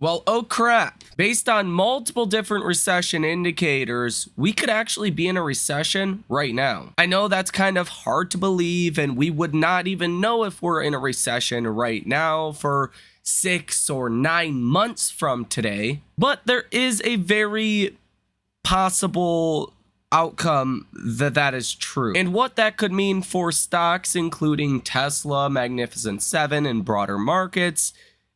Well, oh crap. Based on multiple different recession indicators, we could actually be in a recession right now. I know that's kind of hard to believe, and we would not even know if we're in a recession right now for 6 or 9 months from today. But there is a very possible outcome that is true. And what that could mean for stocks, including Tesla, Magnificent Seven, and broader markets,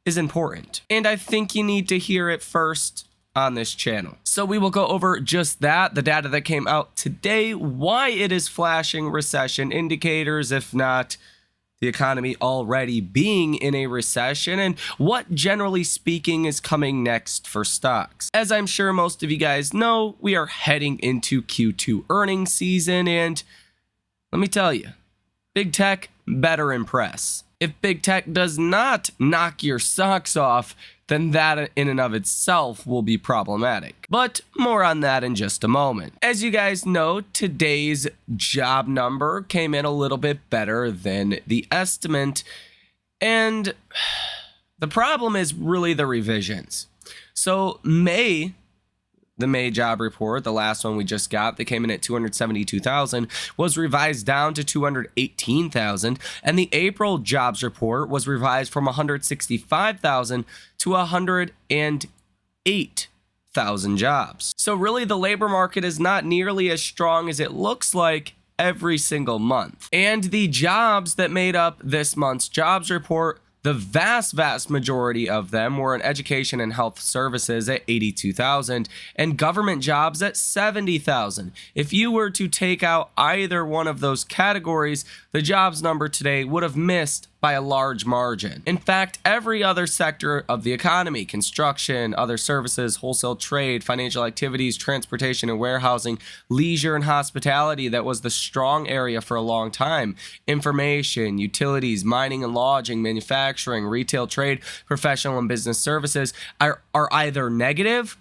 is important. And I think you need to hear it first on this channel. So we will go over just that, the data that came out today, why it is flashing recession indicators, if not the economy already being in a recession, and what generally speaking is coming next for stocks. As I'm sure most of you guys know, we are heading into Q2 earnings season, and let me tell you, big tech better impress. If big tech does not knock your socks off, then that in and of itself will be problematic. But more on that in just a moment. As you guys know, today's job number came in a little bit better than the estimate, and the problem is really the revisions. So the May job report, the last one we just got, that came in at 272,000, was revised down to 218,000, and the April jobs report was revised from 165,000 to 108,000 jobs. So really, the labor market is not nearly as strong as it looks like every single month. And the jobs that made up this month's jobs report, the vast majority of them were in education and health services at 82,000 and government jobs at 70,000. If you were to take out either one of those categories, the jobs number today would have missed by a large margin. In fact, every other sector of the economy, construction, other services, wholesale trade, financial activities, transportation and warehousing, leisure and hospitality, that was the strong area for a long time, information, utilities, mining and lodging, manufacturing, retail trade, professional and business services are either negative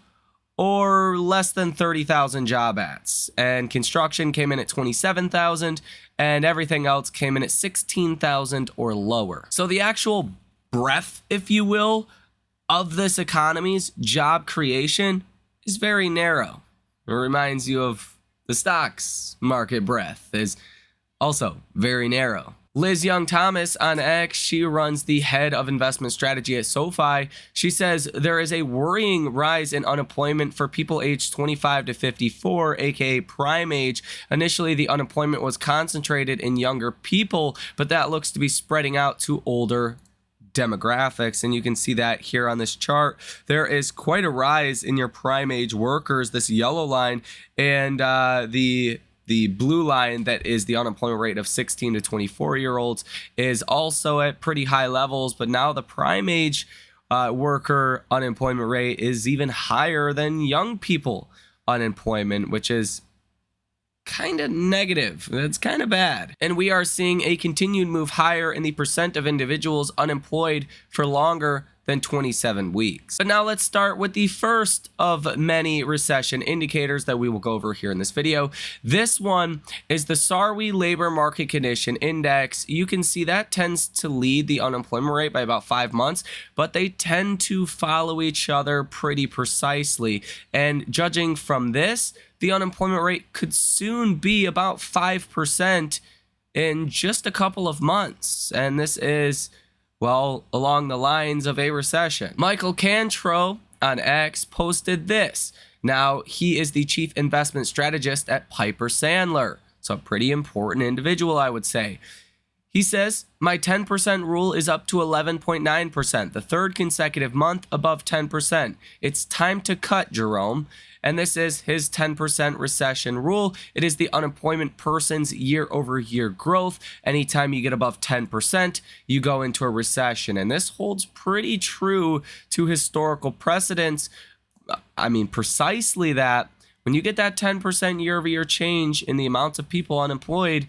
or less than 30,000 job ads. And construction came in at 27,000, and everything else came in at 16,000 or lower. So the actual breadth, if you will, of this economy's job creation is very narrow. It reminds you of the stocks market breadth is also very narrow. Liz Young Thomas on X, she runs the head of investment strategy at SoFi. She says there is a worrying rise in unemployment for people aged 25 to 54, aka prime age. Initially, the unemployment was concentrated in younger people, but that looks to be spreading out to older demographics, and you can see that here on this chart. There is quite a rise in your prime age workers, this yellow line, and the blue line, that is the unemployment rate of 16 to 24-year-olds, is also at pretty high levels. But now the prime age worker unemployment rate is even higher than young people unemployment, which is kind of negative. That's kind of bad. And we are seeing a continued move higher in the percent of individuals unemployed for longer than 27 weeks. But now let's start with the first of many recession indicators that we will go over here in this video. This one is the Sarwi Labor Market Condition Index. You can see that tends to lead the unemployment rate by about 5 months, but they tend to follow each other pretty precisely. And judging from this, the unemployment rate could soon be about 5% in just a couple of months. And this is, well, along the lines of a recession. Michael Cantro on X posted this. Now, he is the chief investment strategist at Piper Sandler, so a pretty important individual, I would say. He says, my 10% rule is up to 11.9%, the third consecutive month above 10%. It's time to cut, Jerome. And this is his 10% recession rule. It is the unemployment person's year-over-year growth. Anytime you get above 10%, you go into a recession. And this holds pretty true to historical precedents. I mean, precisely that. When you get that 10% year-over-year change in the amount of people unemployed,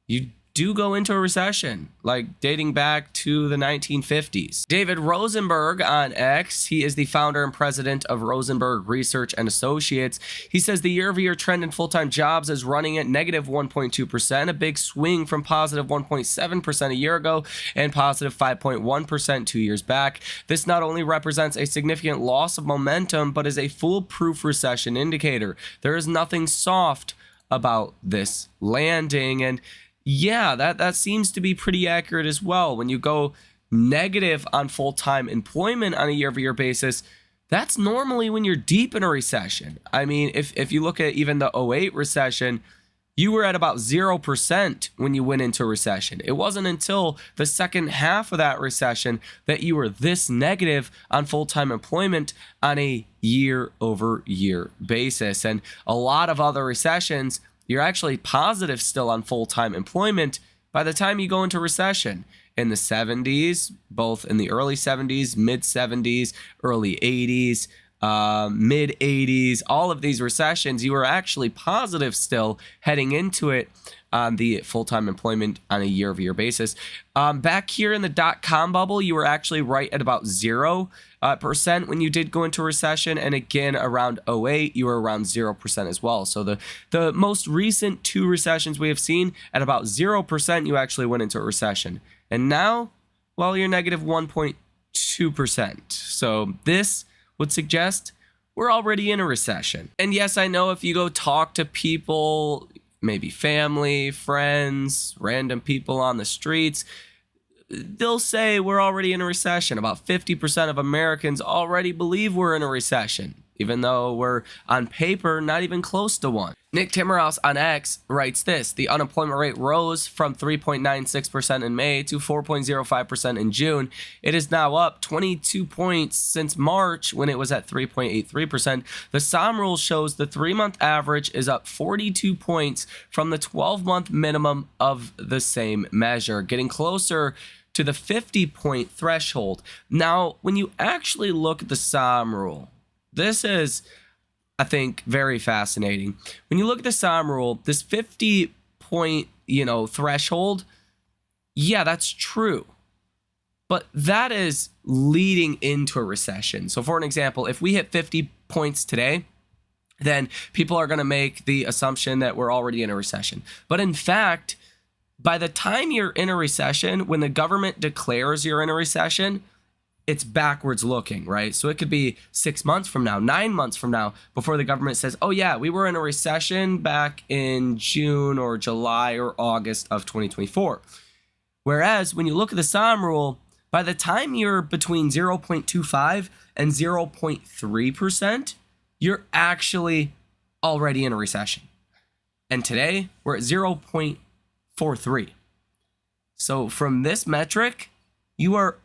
you do go into a recession, like dating back to the 1950s. David Rosenberg on X, he is the founder and president of Rosenberg Research and Associates. He says the year-over-year trend in full-time jobs is running at negative 1.2%, a big swing from positive 1.7% a year ago and positive 5.1% 2 years back. This not only represents a significant loss of momentum, but is a foolproof recession indicator. There is nothing soft about this landing, and yeah, that seems to be pretty accurate as well. When you go negative on full-time employment on a year-over-year basis, that's normally when you're deep in a recession. I mean, if you look at even the '08 recession, you were at about 0% when you went into a recession. It wasn't until the second half of that recession that you were this negative on full-time employment on a year-over-year basis. And a lot of other recessions, you're actually positive still on full-time employment by the time you go into recession. In the 70s, both in the early 70s, mid 70s, early 80s, mid 80s, all of these recessions, you were actually positive still heading into it on the full-time employment on a year-over-year basis. Back here in the dot-com bubble, you were actually right at about 0% when you did go into recession. And again, around '08, you were around 0% as well. So the most recent 2 recessions we have seen, at about 0%, you actually went into a recession. And now, well, you're negative 1.2%. So this would suggest we're already in a recession. And yes, I know if you go talk to people, maybe family, friends, random people on the streets, they'll say we're already in a recession. About 50% of Americans already believe we're in a recession, even though we're on paper not even close to one. Nick Timmerhouse on X writes this: the unemployment rate rose from 3.96% in May to 4.05% in June. It is now up 22 points since March when it was at 3.83%. The SOM rule shows the 3-month average is up 42 points from the 12-month minimum of the same measure, getting closer to the 50-point threshold. Now, when you actually look at the SOM rule, this is, I think, very fascinating. When you look at the SOM rule, this 50-point, threshold, yeah, that's true. But that is leading into a recession. So for an example, if we hit 50 points today, then people are going to make the assumption that we're already in a recession. But in fact, by the time you're in a recession, when the government declares you're in a recession, it's backwards looking, right? So it could be 6 months from now, 9 months from now, before the government says, oh yeah, we were in a recession back in June or July or August of 2024. Whereas when you look at the SOM rule, by the time you're between 0.25 and 0.3%, you're actually already in a recession. And today we're at 0.43. So from this metric, you are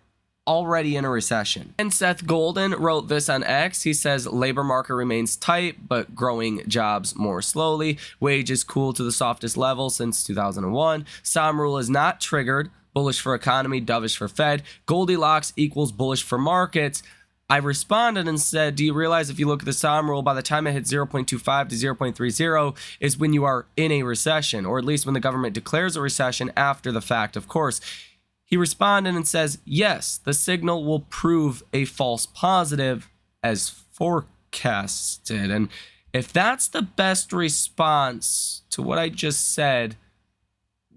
already in a recession. And Seth Golden wrote this on X. He says, labor market remains tight, but growing jobs more slowly. Wages cool to the softest level since 2001. SOM rule is not triggered. Bullish for economy, dovish for Fed. Goldilocks equals bullish for markets. I responded and said, do you realize if you look at the SOM rule, by the time it hits 0.25 to 0.30 is when you are in a recession, or at least when the government declares a recession after the fact, of course. He responded and says, yes, the signal will prove a false positive as forecasted. And if that's the best response to what I just said,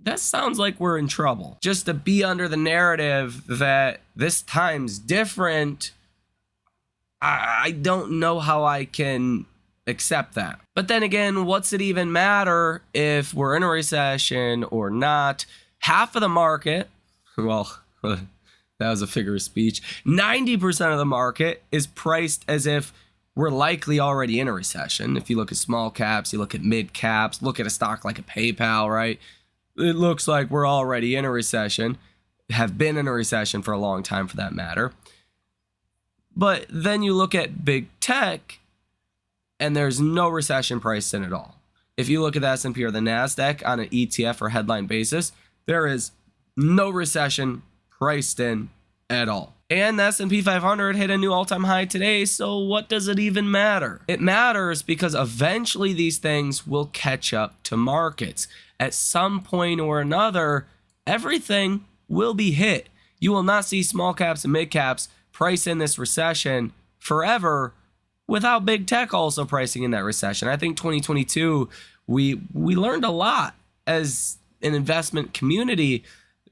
that sounds like we're in trouble. Just to be under the narrative that this time's different, I don't know how I can accept that. But then again, what's it even matter if we're in a recession or not? Half of the market, well, that was a figure of speech, 90% of the market is priced as if we're likely already in a recession. If you look at small caps, you look at mid caps, look at a stock like a PayPal, right? It looks like we're already in a recession, have been in a recession for a long time for that matter. But then you look at big tech, and there's no recession priced in at all. If you look at the S&P or the NASDAQ on an ETF or headline basis, there is no recession priced in at all. And the S&P 500 hit a new all-time high today, so what does it even matter? It matters because eventually these things will catch up to markets. At some point or another, everything will be hit. You will not see small caps and mid caps price in this recession forever without big tech also pricing in that recession. I think 2022, we learned a lot as an investment community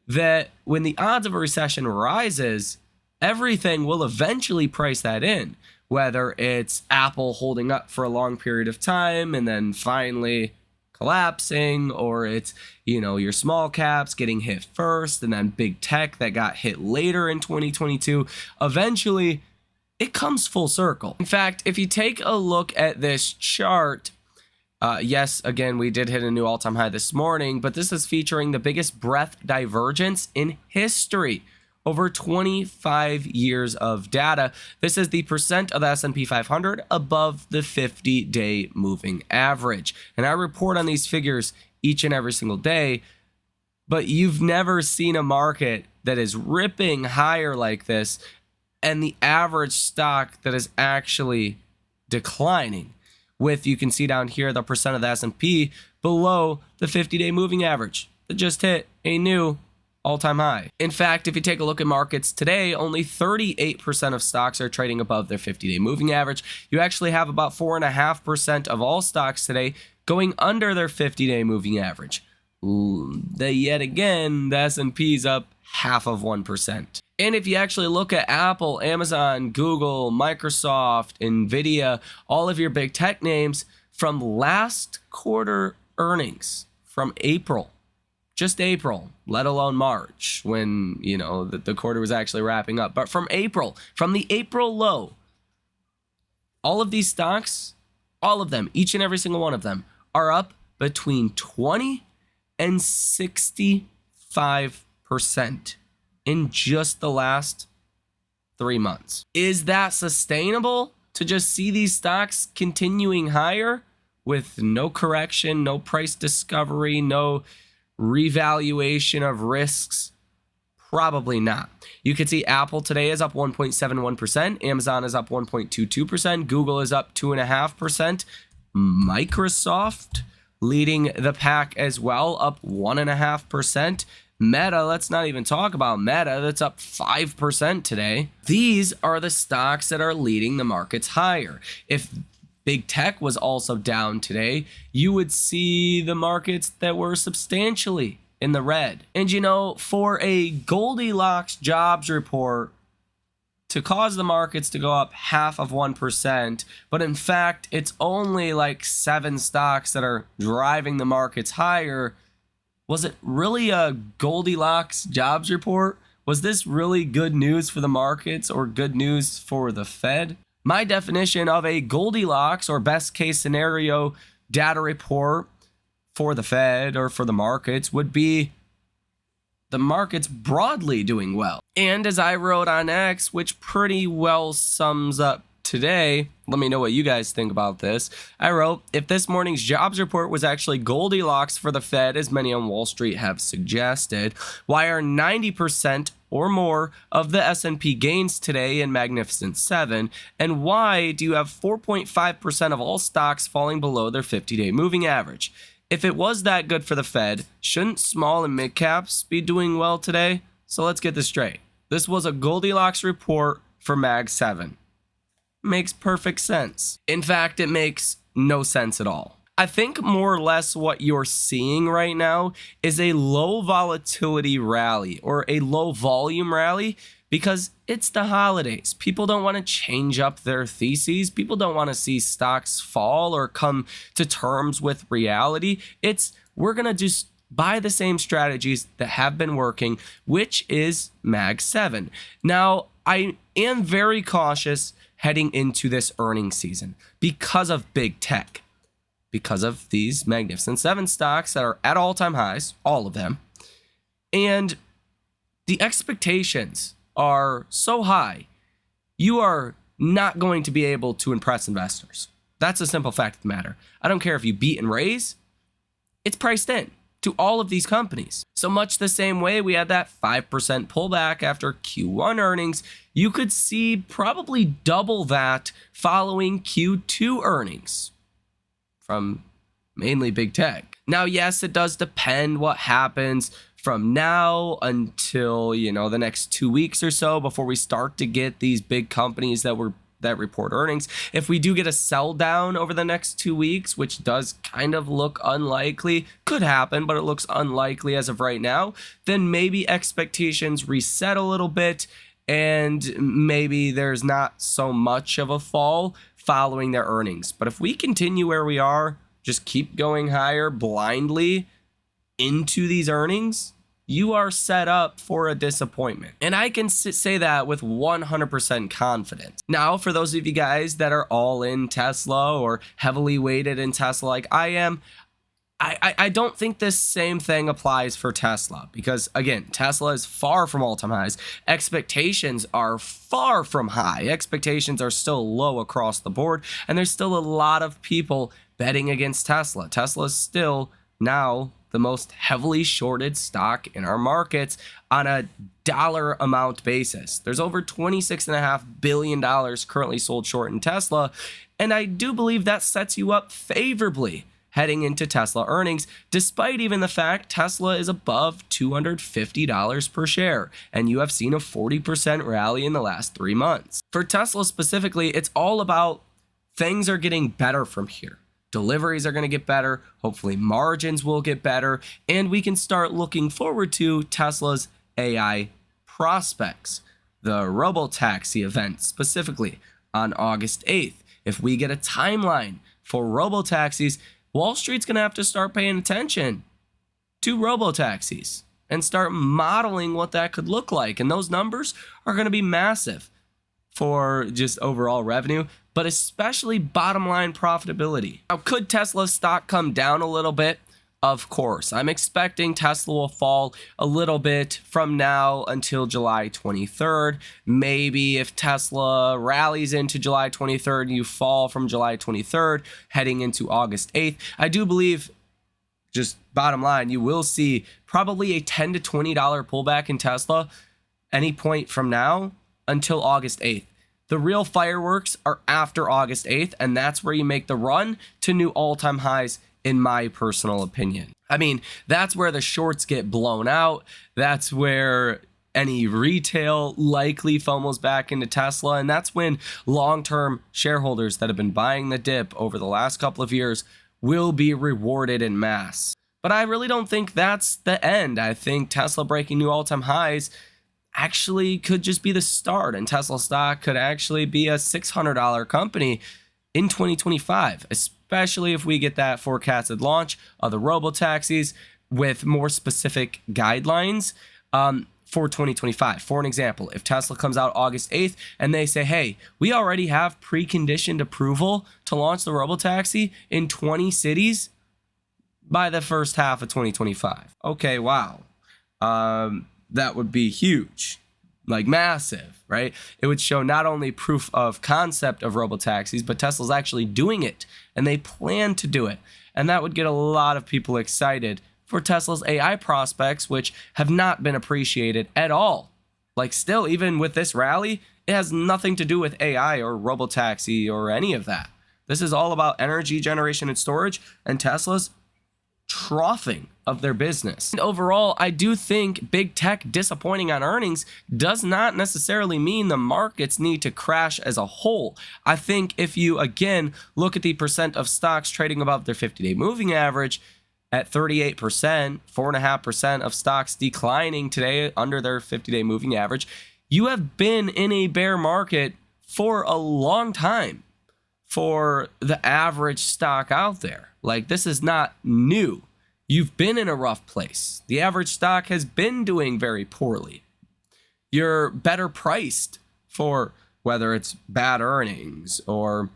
that when the odds of a recession rises, everything will eventually price that in, whether it's Apple holding up for a long period of time and then finally collapsing, or it's, your small caps getting hit first and then big tech that got hit later in 2022. Eventually, it comes full circle. In fact, if you take a look at this chart, yes, again, we did hit a new all-time high this morning, but this is featuring the biggest breadth divergence in history. Over 25 years of data. This is the percent of the S&P 500 above the 50-day moving average. And I report on these figures each and every single day, but you've never seen a market that is ripping higher like this and the average stock that is actually declining. With, you can see down here, the percent of the S&P below the 50-day moving average that just hit a new all-time high. In fact, if you take a look at markets today, only 38% of stocks are trading above their 50-day moving average. You actually have about 4.5% of all stocks today going under their 50-day moving average. Yet again, the S&P's up 0.5%. And if you actually look at Apple, Amazon, Google, Microsoft, Nvidia, all of your big tech names from last quarter earnings from April, just April, let alone March, when, the quarter was actually wrapping up. But from April, from the April low, all of these stocks, all of them, each and every single one of them, are up between 20 and 65% in just the last 3 months. Is that sustainable to just see these stocks continuing higher with no correction, no price discovery, no revaluation of risks? Probably not. You can see Apple today is up 1.71%, Amazon is up 1.22%, Google is up 2.5%, Microsoft leading the pack as well, up 1.5%. Meta, let's not even talk about Meta, that's up 5% today. These are the stocks that are leading the markets higher. If big tech was also down today, you would see the markets that were substantially in the red. And for a Goldilocks jobs report to cause the markets to go up 0.5%, but in fact, it's only like 7 stocks that are driving the markets higher. Was it really a Goldilocks jobs report? Was this really good news for the markets or good news for the Fed? My definition of a Goldilocks or best case scenario data report for the Fed or for the markets would be the markets broadly doing well. And as I wrote on X, which pretty well sums up today, let me know what you guys think about this. I wrote, if this morning's jobs report was actually Goldilocks for the Fed, as many on Wall Street have suggested, why are 90% or more of the S&P gains today in Magnificent 7? And why do you have 4.5% of all stocks falling below their 50-day moving average? If it was that good for the Fed, shouldn't small and mid caps be doing well today? So let's get this straight. This was a Goldilocks report for Mag 7. Makes perfect sense. In fact, it makes no sense at all. I think more or less what you're seeing right now is a low volatility rally or a low volume rally because it's the holidays. People don't want to change up their theses. People don't want to see stocks fall or come to terms with reality. We're going to just buy the same strategies that have been working, which is Mag 7. Now, I am very cautious heading into this earnings season because of big tech, because of these Magnificent 7 stocks that are at all-time highs, all of them. And the expectations are so high, you are not going to be able to impress investors. That's a simple fact of the matter. I don't care if you beat and raise, it's priced in to all of these companies. So much the same way we had that 5% pullback after Q1 earnings, you could see probably double that following Q2 earnings from mainly big tech. Now, yes, it does depend what happens from now until, the next 2 weeks or so before we start to get these big companies that report earnings. If we do get a sell down over the next 2 weeks, which does kind of look unlikely, could happen, but it looks unlikely as of right now, then maybe expectations reset a little bit and maybe there's not so much of a fall following their earnings. But if we continue where we are, just keep going higher blindly into these earnings, you are set up for a disappointment. And I can say that with 100% confidence. Now, for those of you guys that are all in Tesla or heavily weighted in Tesla like I am, I don't think this same thing applies for Tesla because, again, Tesla is far from all-time highs. Expectations are far from high. Expectations are still low across the board, and there's still a lot of people betting against Tesla. Tesla is still now the most heavily shorted stock in our markets on a dollar amount basis. There's over $26.5 billion currently sold short in Tesla, and I do believe that sets you up favorably heading into Tesla earnings, despite even the fact Tesla is above $250 per share, and you have seen a 40% rally in the last 3 months. For Tesla specifically, it's all about things are getting better from here. Deliveries are going to get better, hopefully margins will get better, and we can start looking forward to Tesla's AI prospects. The Robotaxi event specifically on August 8th. If we get a timeline for Robotaxis, Wall Street's going to have to start paying attention to Robotaxis and start modeling what that could look like. And those numbers are going to be massive for just overall revenue, but especially bottom line profitability. Now, could Tesla stock come down a little bit? Of course. I'm expecting Tesla will fall a little bit from now until July 23rd. Maybe if Tesla rallies into July 23rd, you fall from July 23rd heading into August 8th. I do believe, just bottom line, you will see probably a $10 to $20 pullback in Tesla any point from now until August 8th. The real fireworks are after August 8th, and that's where you make the run to new all-time highs, in my personal opinion. I mean, that's where the shorts get blown out. That's where any retail likely FOMOs back into Tesla, and that's when long-term shareholders that have been buying the dip over the last couple of years will be rewarded in mass. But I really don't think that's the end. I think Tesla breaking new all-time highs actually could just be the start, and Tesla stock could actually be a $600 company in 2025, especially if we get that forecasted launch of the robotaxis with more specific guidelines for 2025. For an example, if Tesla comes out August 8th and they say, hey, we already have preconditioned approval to launch the robotaxi in 20 cities by the first half of 2025. Okay, wow. That would be huge, like massive, right? It would show not only proof of concept of robotaxis, but Tesla's actually doing it, and they plan to do it. And that would get a lot of people excited for Tesla's AI prospects, which have not been appreciated at all. Like still, even with this rally, it has nothing to do with AI or robotaxi or any of that. This is all about energy generation and storage, and Tesla's troughing of their business. And overall, I do think big tech disappointing on earnings does not necessarily mean the markets need to crash as a whole. I think if you, again, look at the percent of stocks trading above their 50-day moving average at 38%, 4.5% of stocks declining today under their 50-day moving average, you have been in a bear market for a long time for the average stock out there. Like, this is not new. You've been in a rough place. The average stock has been doing very poorly. You're better priced for whether it's bad earnings or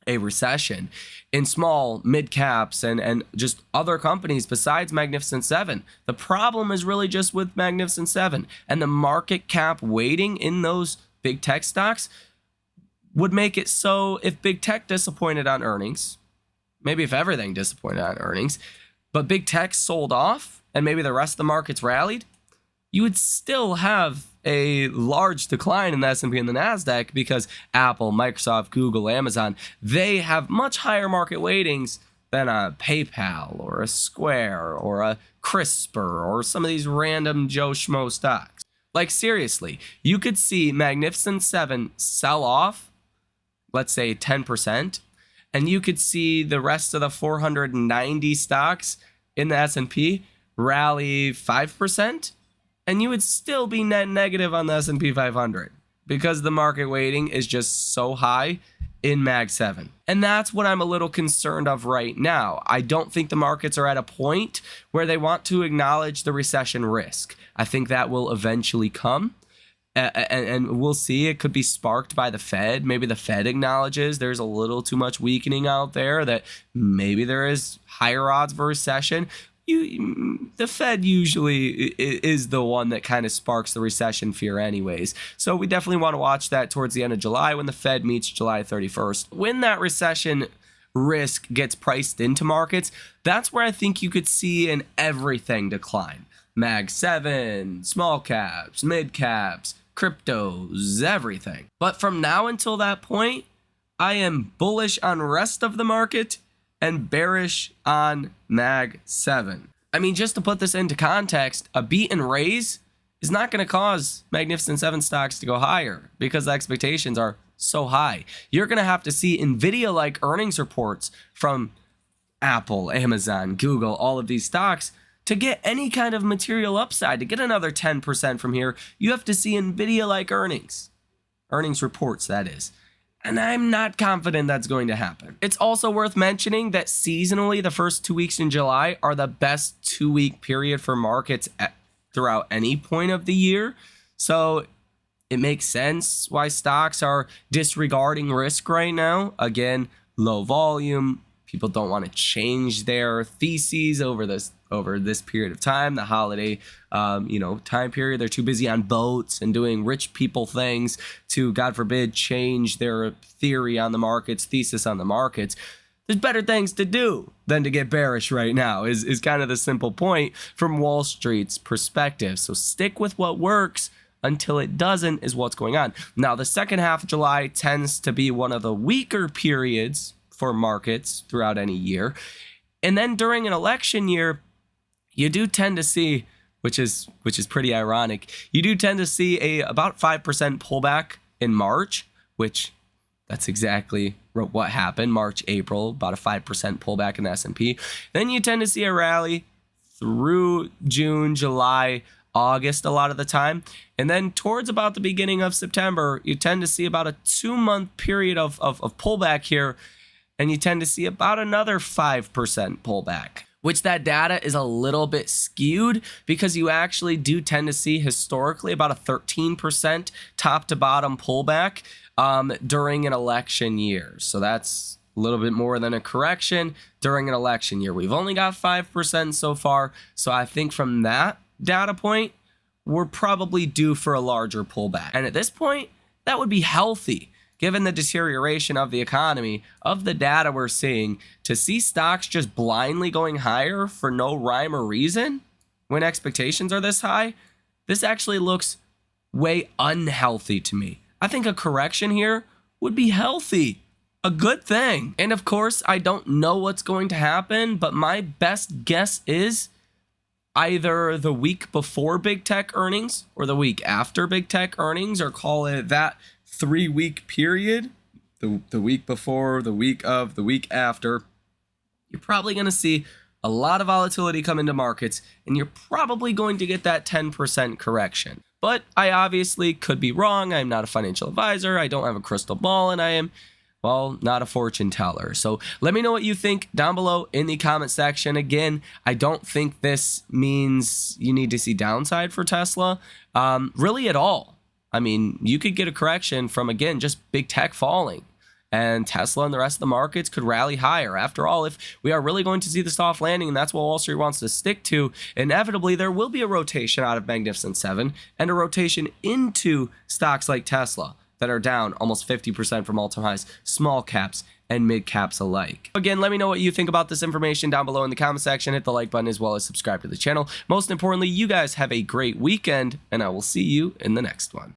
a recession in small, mid caps and just other companies besides Magnificent Seven. The problem is really just with Magnificent Seven, and the market cap weighting in those big tech stocks would make it so if big tech disappointed on earnings, maybe if everything disappointed on earnings, but big tech sold off and maybe the rest of the markets rallied, you would still have a large decline in the S&P and the NASDAQ because Apple, Microsoft, Google, Amazon, they have much higher market weightings than a PayPal or a Square or a CRISPR or some of these random Joe Schmo stocks. Like seriously, you could see Magnificent 7 sell off, let's say 10%, and you could see the rest of the 490 stocks in the S&P rally 5%, and you would still be net negative on the S&P 500 because the market weighting is just so high in Mag 7. And that's what I'm a little concerned of right now. I don't think the markets are at a point where they want to acknowledge the recession risk. I think that will eventually come. And we'll see. It could be sparked by the Fed. Maybe the Fed acknowledges there's a little too much weakening out there, that maybe there is higher odds of a recession. The Fed usually is the one that kind of sparks the recession fear anyways. So we definitely want to watch that towards the end of July when the Fed meets July 31st. When that recession risk gets priced into markets, that's where I think you could see an everything decline. Mag 7, small caps, mid caps, cryptos, everything. But from now until that point, I am bullish on rest of the market and bearish on Mag 7. I mean, just to put this into context, a beat and raise is not going to cause Magnificent 7 stocks to go higher because the expectations are so high. You're going to have to see NVIDIA-like earnings reports from Apple, Amazon, Google, all of these stocks to get any kind of material upside. To get another 10% from here, you have to see NVIDIA-like earnings reports, that is. And I'm not confident that's going to happen. It's also worth mentioning that seasonally, the first 2 weeks in July are the best 2-week period for markets throughout any point of the year. So it makes sense why stocks are disregarding risk right now. Again, low volume. People don't want to change their theses over this period of time, the holiday, time period. They're too busy on boats and doing rich people things to, God forbid, change their theory on the markets, thesis on the markets. There's better things to do than to get bearish right now is kind of the simple point from Wall Street's perspective. So stick with what works until it doesn't is what's going on. Now, the second half of July tends to be one of the weaker periods for markets throughout any year. And then during an election year, you do tend to see, which is pretty ironic, you do tend to see about 5% pullback in March, which that's exactly what happened. March, April, about a 5% pullback in the S&P. Then you tend to see a rally through June, July, August a lot of the time. And then towards about the beginning of September, you tend to see about a 2-month period of pullback here. And you tend to see about another 5% pullback, which that data is a little bit skewed because you actually do tend to see historically about a 13% top to bottom pullback during an election year. So that's a little bit more than a correction during an election year. We've only got 5% so far. So I think from that data point, we're probably due for a larger pullback. And at this point, that would be healthy. Given the deterioration of the economy, of the data we're seeing, to see stocks just blindly going higher for no rhyme or reason when expectations are this high, this actually looks way unhealthy to me. I think a correction here would be healthy, a good thing. And of course, I don't know what's going to happen, but my best guess is either the week before big tech earnings or the week after big tech earnings, or call it that 3-week period, the week before, the week of, the week after, you're probably going to see a lot of volatility come into markets, and you're probably going to get that 10% correction. But I obviously could be wrong. I'm not a financial advisor. I don't have a crystal ball, and I am, well, not a fortune teller. So let me know what you think down below in the comment section. Again, I don't think this means you need to see downside for Tesla, really at all. I mean, you could get a correction from, again, just big tech falling, and Tesla and the rest of the markets could rally higher. After all, if we are really going to see the soft landing, and that's what Wall Street wants to stick to, inevitably there will be a rotation out of Magnificent 7 and a rotation into stocks like Tesla that are down almost 50% from all-time highs, small caps and mid caps alike. Again, let me know what you think about this information down below in the comment section. Hit the like button as well as subscribe to the channel. Most importantly, you guys have a great weekend, and I will see you in the next one.